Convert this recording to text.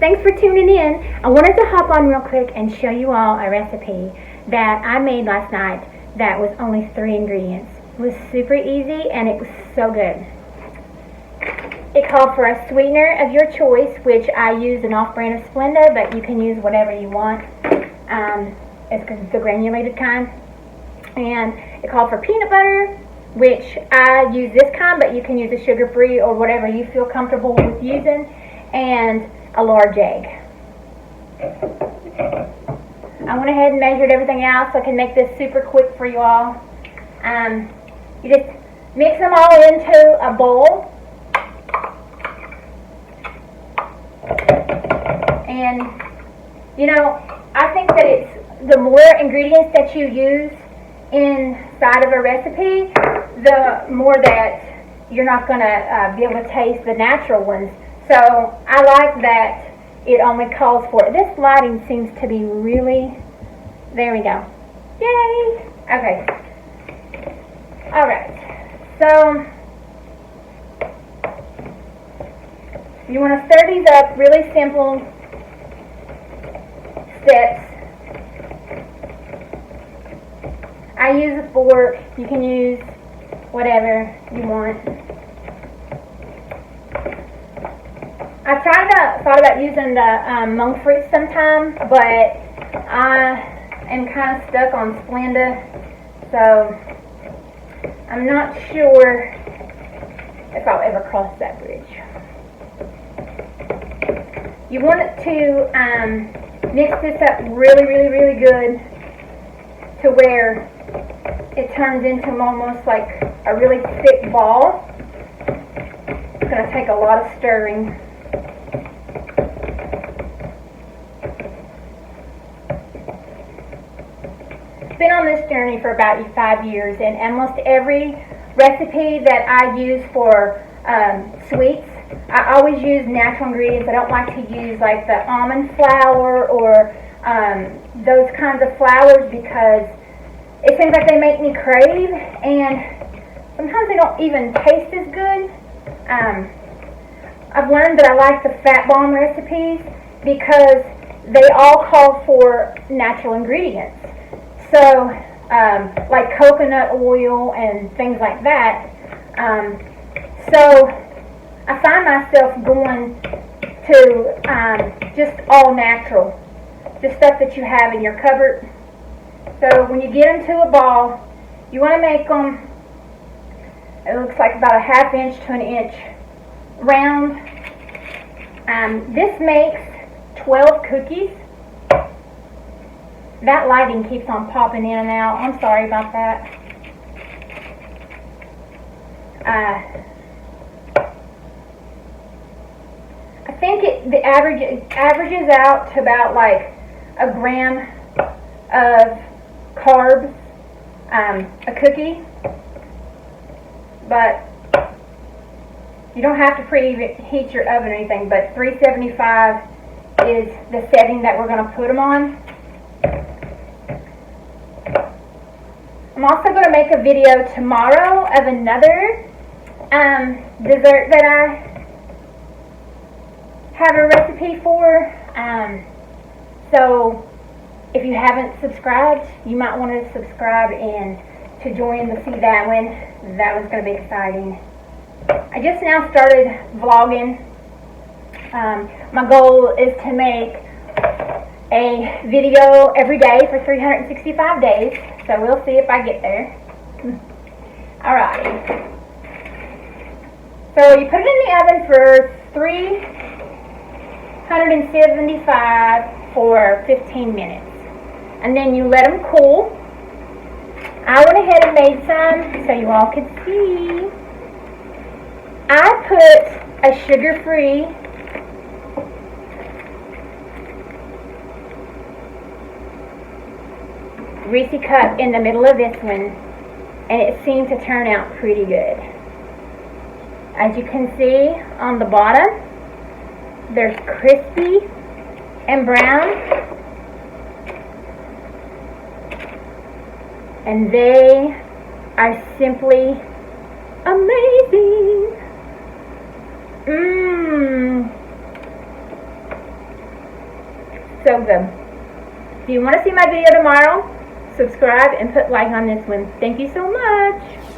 thanks for tuning in. I wanted to hop on real quick and show you all a recipe that I made last night that was only 3 ingredients. It was super easy and it was so good. It called for a sweetener of your choice, which I used an off-brand of Splenda, but you can use whatever you want. It's the granulated kind. And it called for peanut butter, which I use this kind, but you can use a sugar-free or whatever you feel comfortable with using, and a large egg. I went ahead and measured everything out so I can make this super quick for you all. You just mix them all into a bowl. And, you know, I think that it's the more ingredients that you use inside of a recipe, the more that you're not going to be able to taste the natural ones. So I like that it only calls for it. This lighting seems to be really, there we go. Yay! Okay. Alright. So you want to stir these up, really simple steps. I use a fork. You can use whatever you want. I thought about using the monk fruit sometime, but I am kind of stuck on Splenda, so I'm not sure if I'll ever cross that bridge. You want it to mix this up really, really, really good to where it turns into almost like a really thick ball. It's going to take a lot of stirring. I've been on this journey for about 5 years, and almost every recipe that I use for sweets, I always use natural ingredients. I don't like to use like the almond flour or those kinds of flours because it seems like they make me crave, and sometimes they don't even taste as good. I've learned that I like the fat bomb recipes because they all call for natural ingredients. So, like coconut oil and things like that. So, I find myself going to just all natural. Just stuff that you have in your cupboard. So, when you get them to a ball, you want to make them, it looks like about a 1/2 inch to 1 inch round. This makes 12 cookies. That lighting keeps on popping in and out. I'm sorry about that. I think the averages out to about like a gram of carbs a cookie, but you don't have to preheat your oven or anything, but 375 is the setting that we're going to put them on. I'm also going to make a video tomorrow of another dessert that I have a recipe for. So if you haven't subscribed, you might want to subscribe and to join to see that one. That one's going to be exciting. I just now started vlogging. My goal is to make a video every day for 365 days, so we'll see if I get there. Alright. So you put it in the oven for 375 for 15 minutes. And then you let them cool. I went ahead and made some so you all could see. I put a sugar-free Reese cup in the middle of this one, and it seemed to turn out pretty good. As you can see on the bottom, there's crispy and brown, and they are simply amazing. So good. If you want to see my video tomorrow, subscribe and put like on this one. Thank you so much.